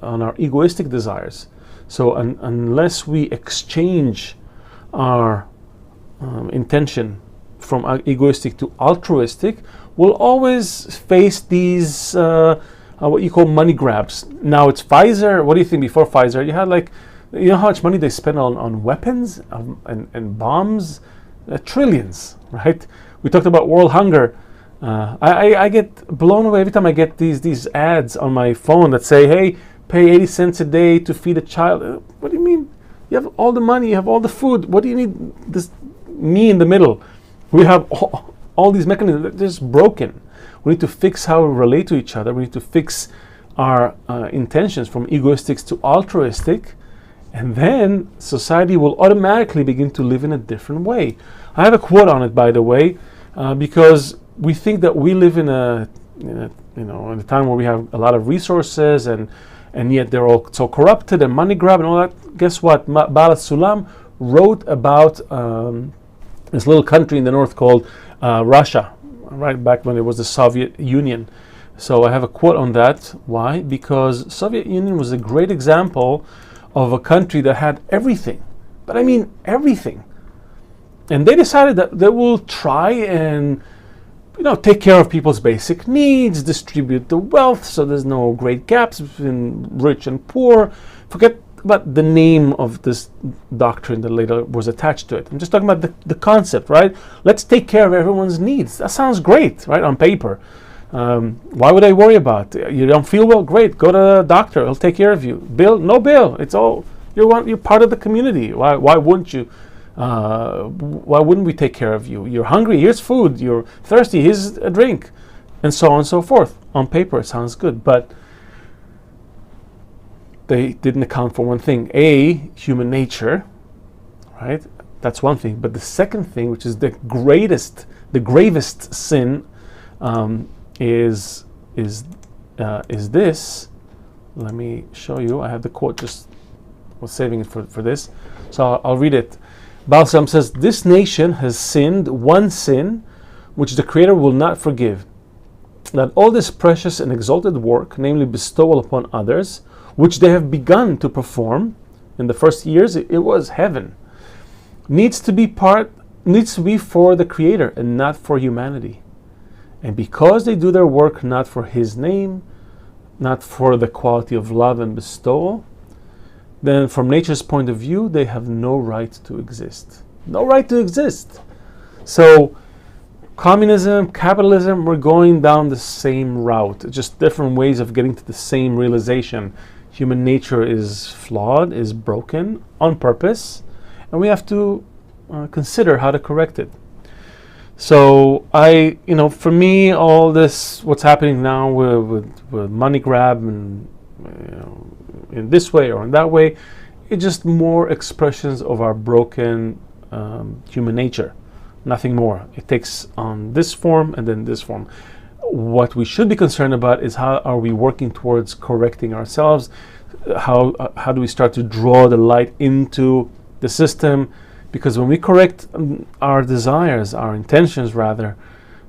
our egoistic desires. So unless we exchange our intention from egoistic to altruistic, we'll always face these what you call money grabs. Now it's Pfizer. What do you think? Before Pfizer, you had you know how much money they spend on weapons and bombs? Trillions, right? We talked about world hunger. I get blown away every time I get these ads on my phone that say, hey, pay 80 cents a day to feed a child. What do you mean? You have all the money, you have all the food. What do you need this me in the middle? We have all these mechanisms that are just broken. We need to fix how we relate to each other. We need to fix our intentions from egoistic to altruistic, and then society will automatically begin to live in a different way. I have a quote on it, by the way, because we think that we live in a time where we have a lot of resources, and yet they're all so corrupted and money grab and all that. Guess what? Bala Sulam wrote about this little country in the north called Russia, right back when it was the Soviet Union. So I have a quote on that. Why? Because Soviet Union was a great example of a country that had everything, but I mean everything. And they decided that they will try and take care of people's basic needs, distribute the wealth so there's no great gaps between rich and poor. Forget about the name of this doctrine that later was attached to it. I'm just talking about the concept, right? Let's take care of everyone's needs. That sounds great, right, on paper. Why would I worry about it? You don't feel well? Great, go to the doctor. He'll take care of you. Bill? No bill. It's all you're part of the community. Why wouldn't you? Why wouldn't we take care of you? You're hungry, here's food. You're thirsty, here's a drink, and so on and so forth. On paper, it sounds good, but they didn't account for one thing: human nature, right? That's one thing. But the second thing, which is the gravest sin, is this. Let me show you. I have the quote. Just was saving it for this, so I'll read it. Baal Shem says, this nation has sinned one sin which the Creator will not forgive, that all this precious and exalted work, namely bestowal upon others, which they have begun to perform in the first years, it was heaven, needs to be for the Creator and not for humanity. And because they do their work not for His name, not for the quality of love and bestowal, then from nature's point of view, they have no right to exist. No right to exist. So communism, capitalism, we're going down the same route, just different ways of getting to the same realization. Human nature is flawed, is broken on purpose, and we have to consider how to correct it. So for me, all this, what's happening now with money grab and in this way or in that way, it's just more expressions of our broken human nature, nothing more. It takes on this form and then this form. What we should be concerned about is how are we working towards correcting ourselves? How do we start to draw the light into the system? Because when we correct our desires, our intentions rather,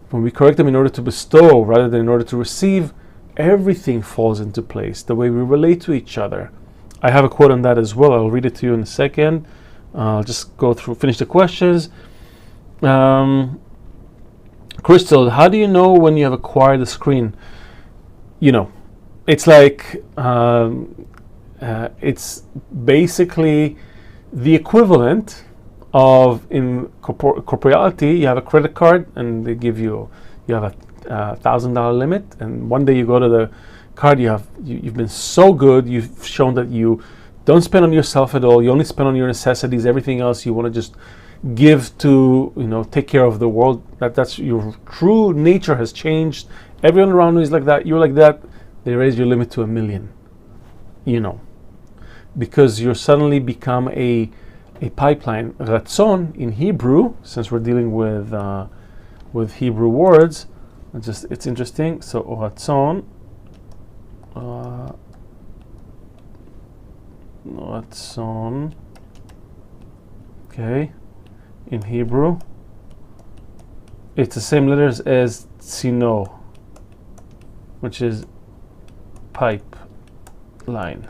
when we correct them in order to bestow rather than in order to receive, everything falls into place, the way we relate to each other. I have a quote on that as well. I'll read it to you in a second. I'll just finish the questions. Crystal, how do you know when you have acquired the screen? It's like it's basically the equivalent of, in corporeality, you have a credit card and they give you have a $1,000 limit, and one day you go to the card, you've been so good, you've shown that you don't spend on yourself at all, you only spend on your necessities, everything else you want to just give to, take care of the world. That's your true nature has changed. Everyone around you is like that, you're like that. They raise your limit to $1 million, because you're suddenly become a a pipeline. Ratzon in Hebrew, since we're dealing with Hebrew words, it's interesting. So ratzon, ratzon, okay, in Hebrew, it's the same letters as tzino, which is pipeline.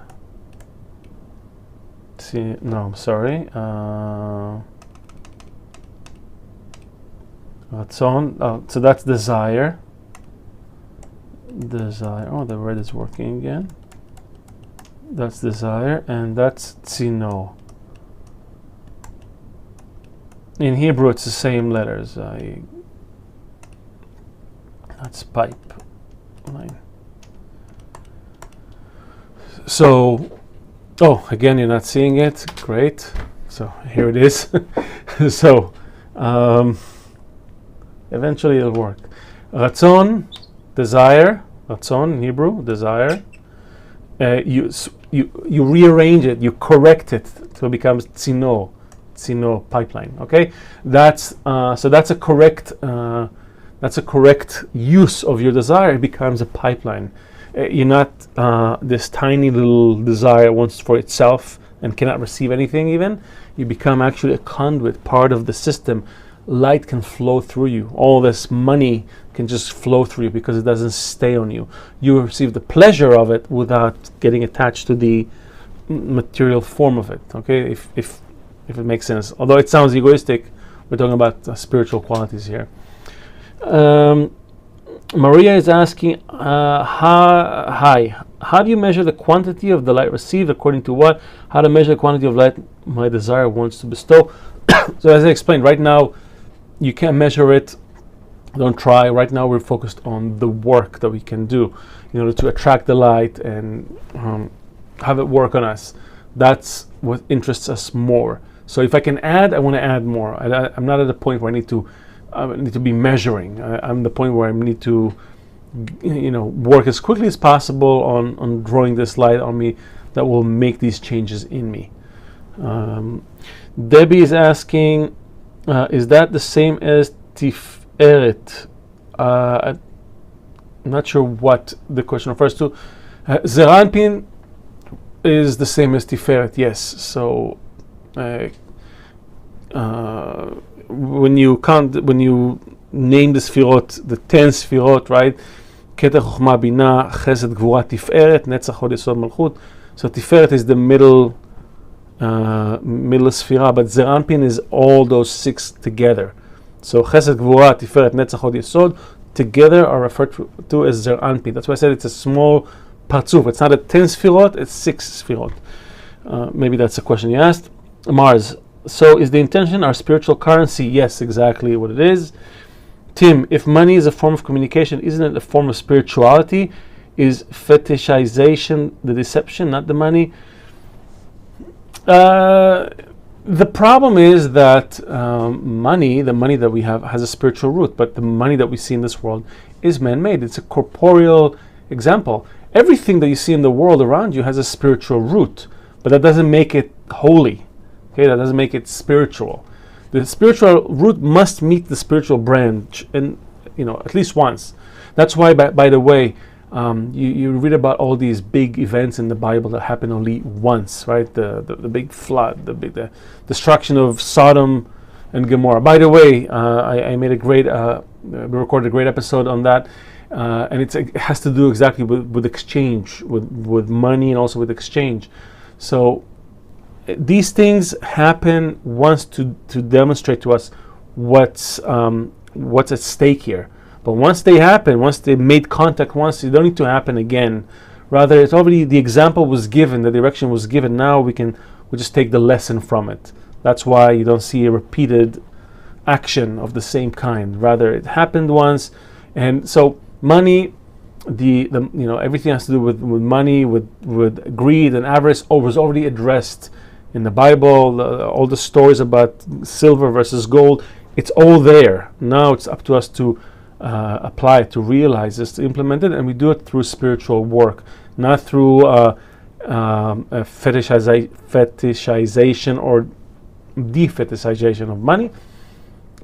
No, I'm sorry. Ratzon. So that's desire. Desire. Oh, the word is working again. That's desire, and that's tzino. In Hebrew, it's the same letters. That's pipeline. So. Oh, again, you're not seeing it. Great. So here it is. So eventually it'll work. Ratzon, desire. Ratzon in Hebrew, desire. You rearrange it. You correct it till it becomes tzino pipeline. Okay, that's so that's a correct use of your desire. It becomes a pipeline. You're not this tiny little desire wants for itself and cannot receive anything even. You become actually a conduit, part of the system. Light can flow through you. All this money can just flow through you because it doesn't stay on you. You receive the pleasure of it without getting attached to the material form of it. Okay, if it makes sense. Although it sounds egoistic, we're talking about spiritual qualities here. Maria is asking, hi, how do you measure the quantity of the light received? According to what? How to measure the quantity of light my desire wants to bestow? So as I explained, right now, you can't measure it. Don't try. Right now, we're focused on the work that we can do in order to attract the light and have it work on us. That's what interests us more. So if I can add, I want to add more. I'm not at the point where I need to be measuring. I'm at the point where I need to, work as quickly as possible on drawing this light on me that will make these changes in me. Debbie is asking, is that the same as Tifferet? I'm not sure what the question refers to. Zeir Anpin is the same as Tifferet, yes. So when you name the Sfirot, the 10 Sfirot, right? Keter Chochma Bina, Chesed Gvura Tiferet, Netzach Hod Yesod Malchut. So Tiferet is the middle Sfira, but Zeir Anpin is all those 6 together. So Chesed Gvura Tiferet, Netzach Hod Yesod together are referred to as Zeir Anpin. That's why I said it's a small parzuf. It's not a 10 Sfirot, it's 6 Sfirot. Maybe that's a question you asked. Mars. So is the intention our spiritual currency? Yes, exactly what it is. Tim, if money is a form of communication, isn't it a form of spirituality? Is fetishization the deception, not the money? The problem is that the money that we have has a spiritual root, but the money that we see in this world is man-made. It's a corporeal example. Everything that you see in the world around you has a spiritual root, but that doesn't make it holy. Okay, that doesn't make it spiritual. The spiritual root must meet the spiritual branch, and at least once. That's why, by the way, you read about all these big events in the Bible that happen only once, right? The big flood, the destruction of Sodom and Gomorrah. By the way, I made we recorded a great episode on that, and it has to do exactly with exchange, with money, and also with exchange. So these things happen once to demonstrate to us what's at stake here. But once they happen, once they made contact once, they don't need to happen again. Rather, it's already, the example was given, the direction was given. Now we just take the lesson from it. That's why you don't see a repeated action of the same kind. Rather, it happened once, and so money, everything has to do with money, with greed and avarice. Was already addressed in the Bible. All the stories about silver versus gold, it's all there. Now it's up to us to apply it, to realize this, to implement it, and we do it through spiritual work, not through fetishization or defetishization of money,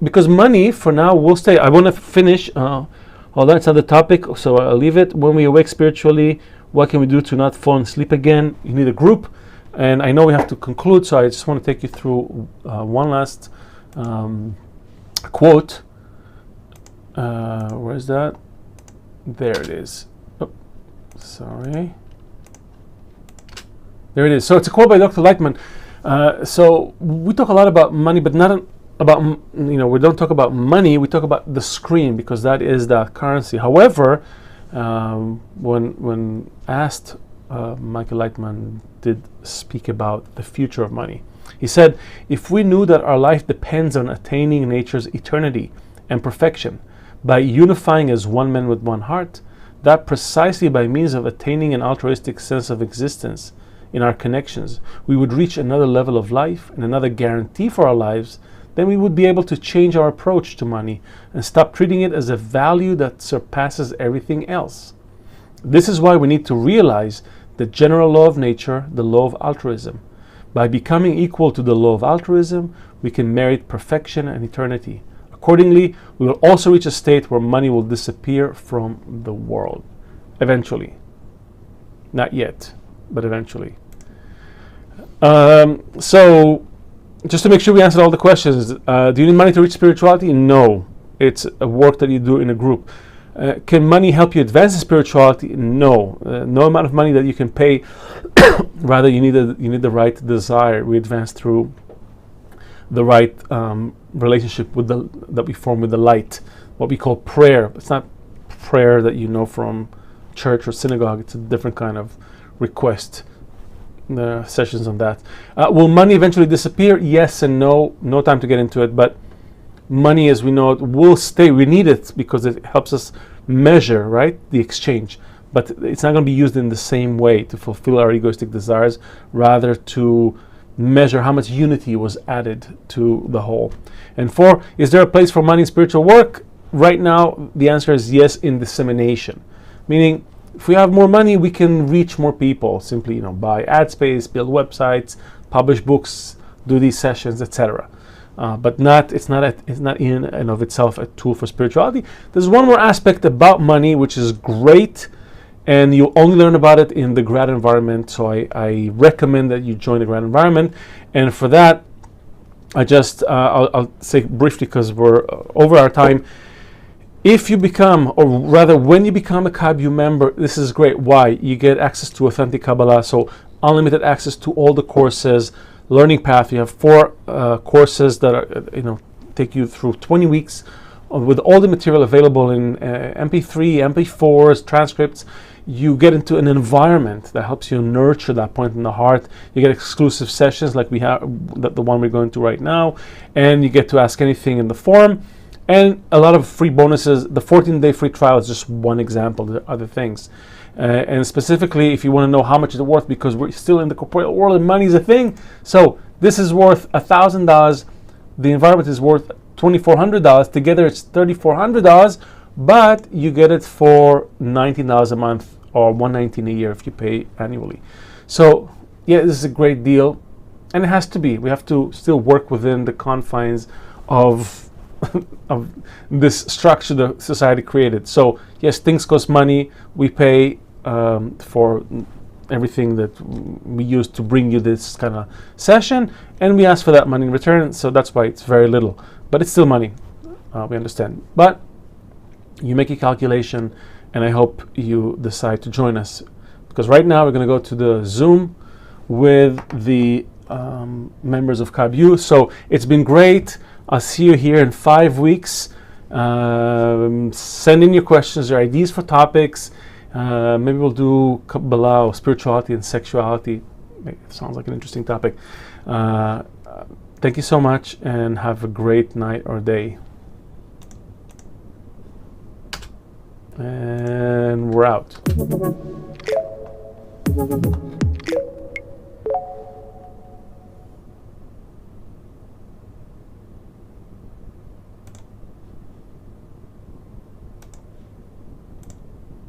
because money for now will stay. I want to finish. Hold on, it's another topic, so I'll leave it. When we awake spiritually, what can we do to not fall asleep again? You need a group, and I know we have to conclude, so I just want to take you through one last quote. Where is that? There it is. Oh, sorry. There it is. So it's a quote by Dr. Lightman. So we talk a lot about money, but not about, we don't talk about money, we talk about the screen, because that is the currency. However, when asked, Michael Lightman did speak about the future of money. He said, if we knew that our life depends on attaining nature's eternity and perfection by unifying as one man with one heart, that precisely by means of attaining an altruistic sense of existence in our connections, we would reach another level of life and another guarantee for our lives, then we would be able to change our approach to money and stop treating it as a value that surpasses everything else. This is why we need to realize the general law of nature, the law of altruism. By becoming equal to the law of altruism, we can merit perfection and eternity. Accordingly, we will also reach a state where money will disappear from the world. Eventually. Not yet, but eventually. So, just to make sure we answered all the questions, do you need money to reach spirituality? No. It's a work that you do in a group. Can money help you advance in spirituality? No. No amount of money that you can pay. Rather, you need the right desire. We advance through the right relationship with that we form with the light, what we call prayer. It's not prayer that you know from church or synagogue. It's a different kind of request. Sessions on that. Will money eventually disappear? Yes and no. No time to get into it, but money as we know it will stay. We need it because it helps us measure, right, the exchange, but it's not going to be used in the same way to fulfill our egoistic desires, rather to measure how much unity was added to the whole. And 4, is there a place for money in spiritual work? Right now the answer is yes, in dissemination, meaning if we have more money, we can reach more people. Simply, buy ad space, build websites, publish books, do these sessions, etc. But it's not in and of itself a tool for spirituality. There's one more aspect about money which is great, and you only learn about it in the grad environment. So I recommend that you join the grad environment. And for that, I'll say briefly because we're over our time. If you become, or rather when you become a KabU member, this is great. Why? You get access to authentic Kabbalah, so unlimited access to all the courses, learning path. You have 4 courses that are, take you through 20 weeks with all the material available in MP3, MP4s, transcripts. You get into an environment that helps you nurture that point in the heart. You get exclusive sessions like we have, the one we're going to right now, and you get to ask anything in the forum. And a lot of free bonuses. The 14-day free trial is just one example. There are other things. And specifically, if you want to know how much it's worth, because we're still in the corporeal world and money is a thing. So this is worth $1,000. The environment is worth $2,400. Together it's $3,400. But you get it for $19 a month or $119 a year if you pay annually. So yeah, this is a great deal. And it has to be. We have to still work within the confines of this structure the society created. So yes, things cost money. We pay for everything that we use to bring you this kind of session, and we ask for that money in return. So that's why it's very little, but it's still money. We understand. But you make a calculation, and I hope you decide to join us, because right now we're going to go to the Zoom with the members of KabU. So it's been great. I'll see you here in 5 weeks. Send in your questions, your ideas for topics. Maybe we'll do Kabbalah, spirituality and sexuality. It sounds like an interesting topic. Thank you so much, and have a great night or day. And we're out.